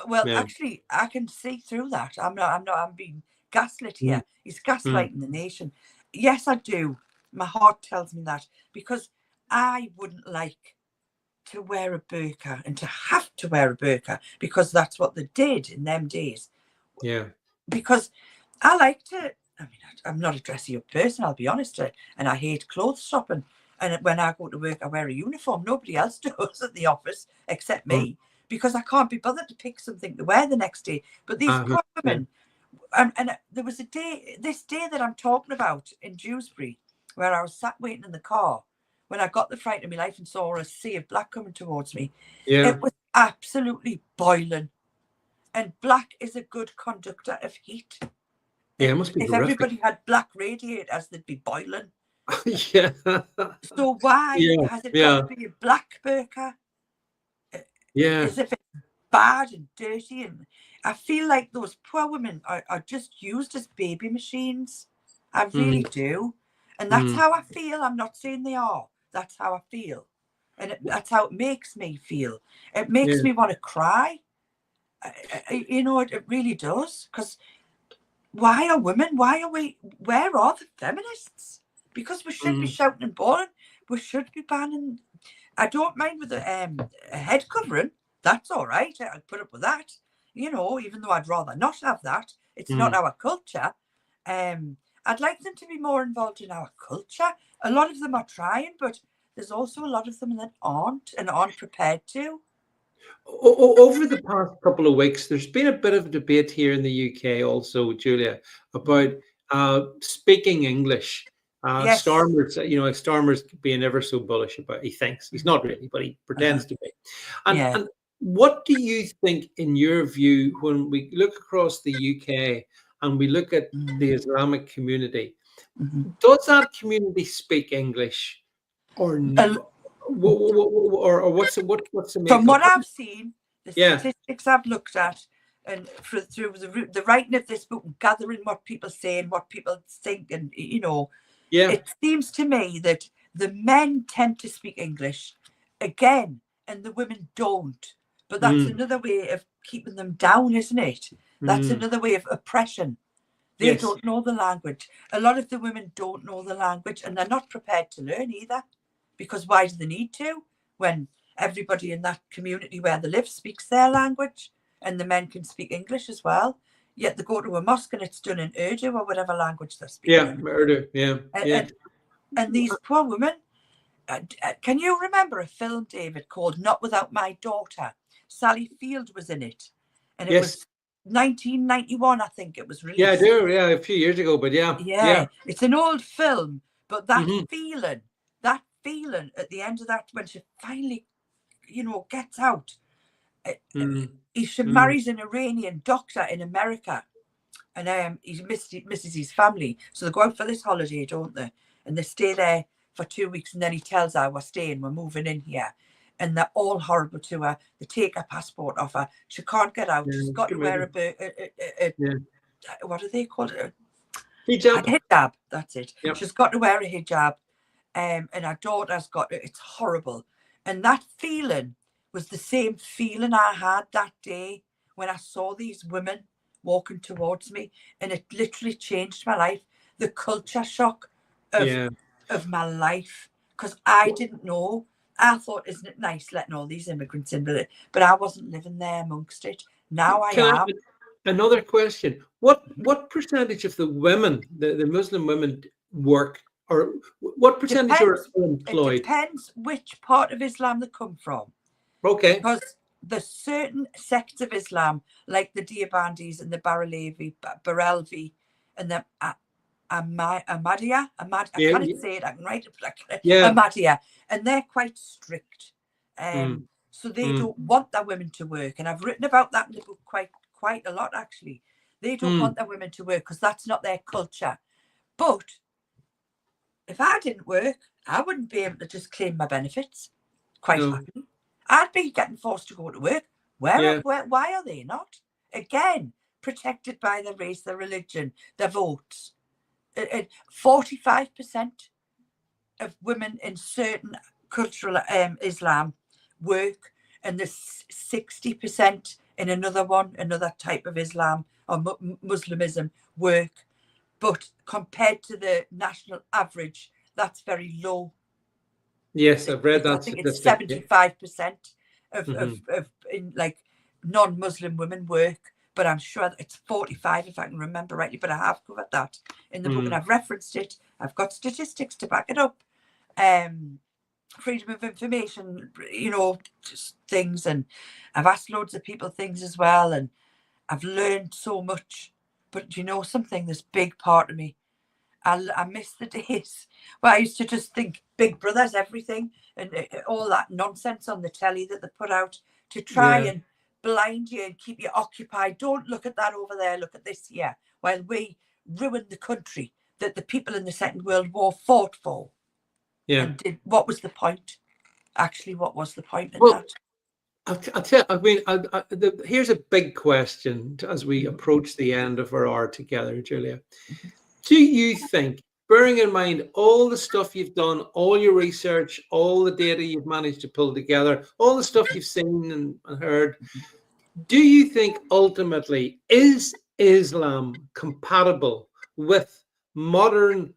Well, actually, I can see through that. I'm being gaslit here. He's gaslighting the nation. Yes, I do. My heart tells me that, because I wouldn't like to wear a burqa and to have to wear a burqa because that's what they did in them days. Yeah. Because I like to, I mean, I'm not a dressy up person, I'll be honest, and I hate clothes shopping. And when I go to work, I wear a uniform. Nobody else does at the office except me, because I can't be bothered to pick something to wear the next day. But these poor women, and there was this day that I'm talking about in Dewsbury, where I was sat waiting in the car when I got the fright of my life and saw a sea of black coming towards me. Yeah. It was absolutely boiling. And black is a good conductor of heat. Yeah, it must be if horrific. everybody had black radiators, they'd be boiling. Yeah. So why has it got to be a black burqa? Yeah. As if it's bad and dirty. And I feel like those poor women are just used as baby machines. I really do. And that's how I feel. I'm not saying they are. That's how I feel. And that's how it makes me feel. It makes me want to cry. You know, it really does. Because why are women, where are the feminists? Because we should be shouting and bawling. We should be banning. I don't mind with a head covering. That's all right. I'd put up with that. You know, even though I'd rather not have that. It's not our culture. I'd like them to be more involved in our culture. A lot of them are trying, but there's also a lot of them that aren't and aren't prepared to. Over the past couple of weeks, there's been a bit of debate here in the UK also, Julia, about speaking English. Yes. Starmer's being ever so bullish about. He thinks he's not really, but he pretends to be. And what do you think, in your view, when we look across the UK and we look at the Islamic community, does that community speak English, or no? Or what's the make From of what it? I've seen, the statistics I've looked at, and through the writing of this book, gathering what people say and what people think, and you know, it seems to me that the men tend to speak English again, and the women don't. But that's another way of keeping them down, isn't it? That's another way of oppression. They don't know the language. A lot of the women don't know the language, and they're not prepared to learn either. Because why do they need to, when everybody in that community where they live speaks their language, and the men can speak English as well? Yet they go to a mosque and it's done in Urdu or whatever language they're speaking. Yeah, Urdu. And these poor women. Can you remember a film, David, called Not Without My Daughter? Sally Field was in it, and it was 1991, I think it was released. Yeah, I do. Yeah, a few years ago, but yeah. It's an old film, but that feeling at the end of that, when she finally, gets out, she marries an Iranian doctor in America, and he misses his family, so they go out for this holiday, don't they? And they stay there for 2 weeks, and then he tells her, we're moving in here. And they're all horrible to her. They take her passport off her. She can't get out. She's got to wear what do they call it? Hijab. Hijab, that's it. Yep. She's got to wear a hijab. And her daughter's got it. It's horrible. And that feeling was the same feeling I had that day when I saw these women walking towards me. And it literally changed my life. The culture shock of my life. Because I didn't know. I thought, isn't it nice letting all these immigrants in? But I wasn't living there amongst it. Now I am. Another question. What percentage of the women, the Muslim women, work, or what percentage are employed? It depends which part of Islam they come from. Okay. Because there's certain sects of Islam, like the Deobandis and the Barelvi, and the Ahmadiyya. I can't say it. I can write it. Ahmadiyya, and they're quite strict. So they don't want their women to work, and I've written about that in the book quite a lot, actually. They don't want their women to work because that's not their culture. But if I didn't work, I wouldn't be able to just claim my benefits quite happily. I'd be getting forced to go to work. Why are they not? Again, protected by their race, their religion, their votes. 45% of women in certain cultural Islam work, and there's 60% in another type of Islam or Muslimism work. But compared to the national average, that's very low. Yes, I've read I that think it's statistic. 75% Mhm. of in like non-Muslim women work, but I'm sure it's 45 if I can remember rightly. But I have covered that in the book, and I've referenced it. I've got statistics to back it up. Freedom of information, just things, and I've asked loads of people things as well, and I've learned so much. But something, this big part of me, I miss the days where I used to just think Big Brother's everything, and all that nonsense on the telly that they put out to try Yeah. and blind you and keep you occupied. Don't look at that over there, look at this here, while we ruined the country that the people in the Second World War fought for. Yeah. And what was the point? Actually, what was the point in Well, that? I'll tell you, I mean, here's a big question as we approach the end of our hour together, Julia. Do you think, bearing in mind all the stuff you've done, all your research, all the data you've managed to pull together, all the stuff you've seen and heard, do you think ultimately is Islam compatible with modern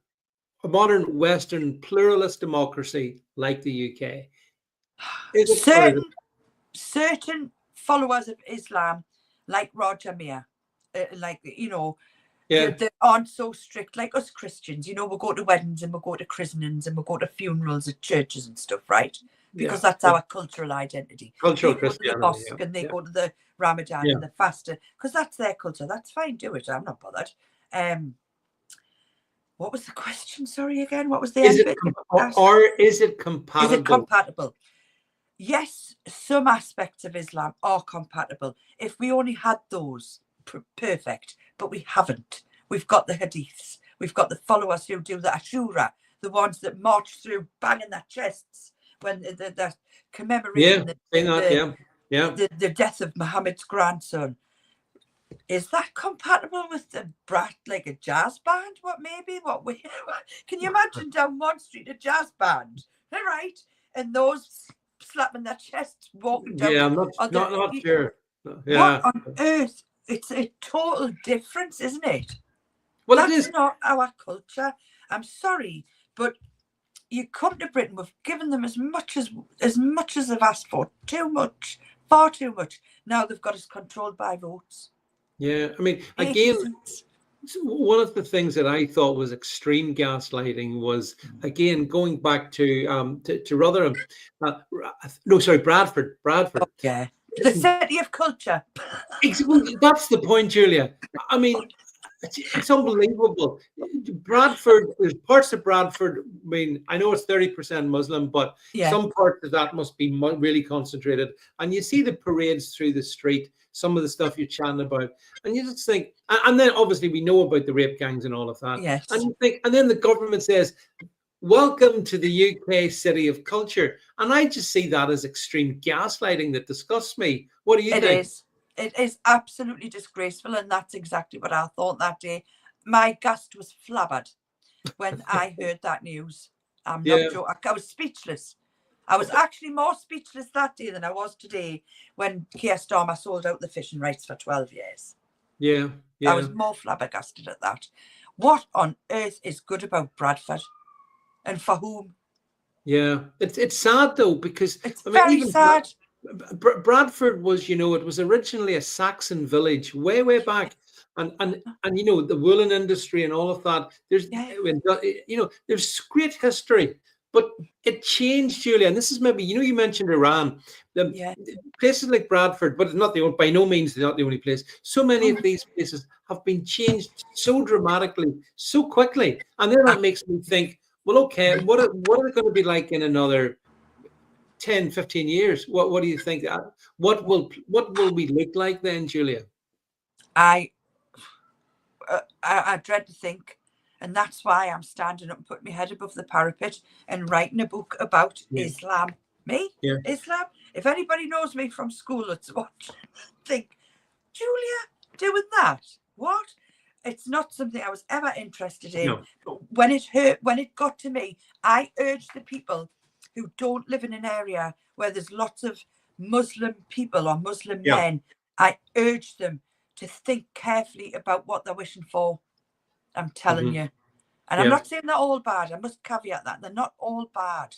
Western pluralist democracy like the UK? Is it or is it? Certain followers of Islam, like Roger Mir, Yeah, they aren't so strict like us Christians. We'll go to weddings and we'll go to christenings and we'll go to funerals at churches and stuff, right? yeah, Because that's yeah. our cultural identity. Cultural They go to the Christianity. mosque Yeah, and they yeah, go to the Ramadan yeah. and the fast, because that's their culture. That's fine, do it. I'm not bothered. What was the question? Sorry, again. What was the Is end it bit? or is it Is it compatible? compatible? Yes, some aspects of Islam are compatible. If we only had those, perfect. But we haven't. We've got the hadiths. We've got the followers who do the Ashura, the ones that march through banging their chests when they're commemorating Yeah, saying that. Yeah, yeah. the death of Muhammad's grandson. Is that compatible with the like a jazz band? Can you imagine down one street a jazz band? All right, and those slapping their chests, walking down. Yeah, I'm not sure. What Yeah. on earth? It's a total difference, isn't it? Well, it That's is. not our culture. I'm sorry, but you come to Britain, we've given them as much as they've asked for. Too much, far too much. Now they've got us controlled by votes. Yeah, I mean, 80 again, seats. one of the things that I thought was extreme gaslighting was again going back to Rotherham. No, sorry, Bradford. Yeah. The city of culture. Well, that's the point, Julia. I mean, it's unbelievable. Bradford, there's parts of Bradford. I mean, I know it's 30% Muslim, but Yeah. some parts of that must be really concentrated. And you see the parades through the street, some of the stuff you're chatting about, and you just think, and then obviously we know about the rape gangs and all of that. Yes. And you think, and then the government says, welcome to the UK city of culture. And I just see that as extreme gaslighting that disgusts me. What do you think? It is absolutely disgraceful, and that's exactly what I thought that day. My gust was flabbered when I heard that news. I'm not joking. I was speechless. I was actually more speechless that day than I was today when Keir Starmer sold out the fishing rights for 12 years. Yeah. I was more flabbergasted at that. What on earth is good about Bradford? And for whom? Yeah, it's sad though, because It's I mean, very even sad. Bradford was, it was originally a Saxon village way back, and the woolen industry and all of that. There's there's great history, but it changed, Julia. And this is maybe you mentioned Iran, places like Bradford, but it's not by no means they're not the only place. So many of these places have been changed so dramatically, so quickly, and then that makes me think, well, okay, what are they going to be like in another 10, 15 years? What do you think? What will we look like then, Julia? I dread to think, and that's why I'm standing up and putting my head above the parapet and writing a book about Islam. Islam. If anybody knows me from school, it's what think, Julia doing that? What? It's not something I was ever interested in. No. But when it got to me, I urge the people who don't live in an area where there's lots of Muslim people or Muslim men, I urge them to think carefully about what they're wishing for. I'm telling you. And I'm not saying they're all bad. I must caveat that. They're not all bad.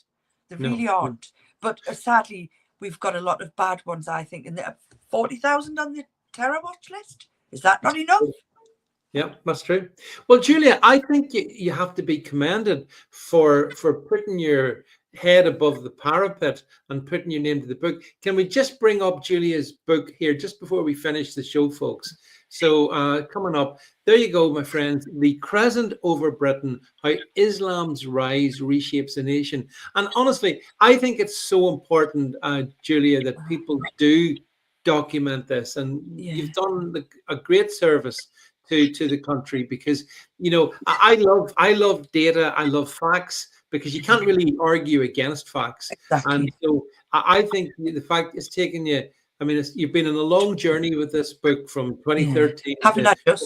They No, really no. aren't. But sadly, we've got a lot of bad ones, I think. And there are 40,000 on the terror watch list. Is that not enough? Yeah, that's true. Well, Julia, I think you have to be commended for putting your head above the parapet and putting your name to the book. Can we just bring up Julia's book here just before we finish the show, folks? So coming up, there you go, my friends. The Crescent over Britain, how Islam's rise reshapes a nation. And honestly, I think it's so important, Julia, that people do document this. And you've done a great service to the country, because I love data, I love facts, because you can't really argue against facts. Exactly. And so I think the fact it's taken you, I mean, you've been on a long journey with this book from 2013 Haven't to I just?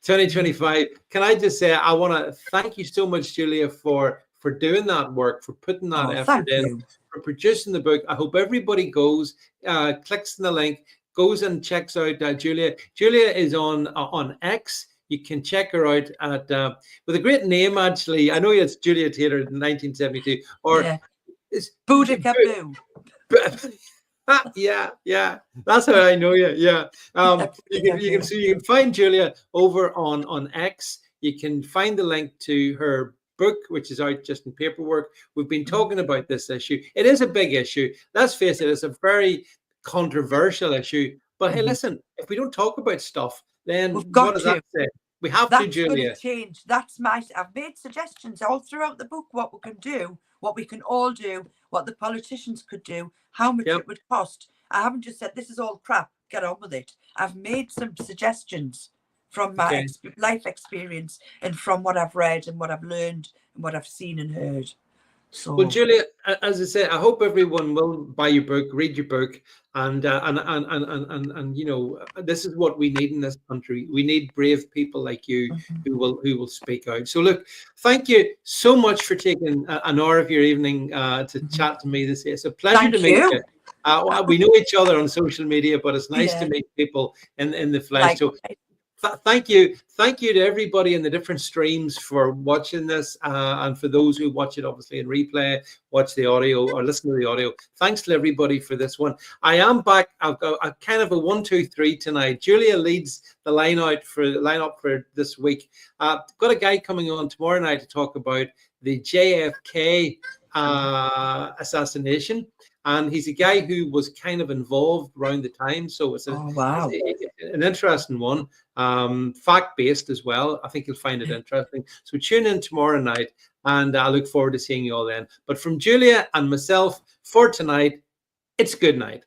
2025. Can I just say, I want to thank you so much, Julia, for doing that work, for putting that effort in, for producing the book. I hope everybody goes, clicks on the link, goes and checks out Julia. Julia is on X. You can check her out at with a great name, actually. I know it's Julia Taylor in 1972, or it's Boudica Boo. Yeah, that's how I know you. Yeah, you can find Julia over on X. You can find the link to her book, which is out just in paperwork. We've been talking about this issue. It is a big issue. Let's face it, it's a very controversial issue. But hey, listen, if we don't talk about stuff, then what does that say? We have to, Julia. That's going to change. I've made suggestions all throughout the book what we can do, what we can all do, what the politicians could do, how much it would cost. I haven't just said this is all crap, get on with it. I've made some suggestions from my life experience and from what I've read and what I've learned and what I've seen and heard. So, well, Julia, as I say, I hope everyone will buy your book, read your book, and you know, this is what we need in this country. We need brave people like you who will speak out. So, look, thank you so much for taking an hour of your evening to chat to me this year. It's a pleasure to meet you. We know each other on social media, but it's nice to meet people in the flesh. So, thank you to everybody in the different streams for watching this, and for those who watch it obviously in replay, watch the audio or listen to the audio. Thanks to everybody for this one. I am back. I've got a kind of a 1, 2, 3 tonight. Julia leads the lineup for this week. Got a guy coming on tomorrow night to talk about the JFK assassination. And he's a guy who was kind of involved around the time. So it's an interesting one, fact-based as well. I think you'll find it interesting. So tune in tomorrow night, and I look forward to seeing you all then. But from Julia and myself for tonight, it's good night.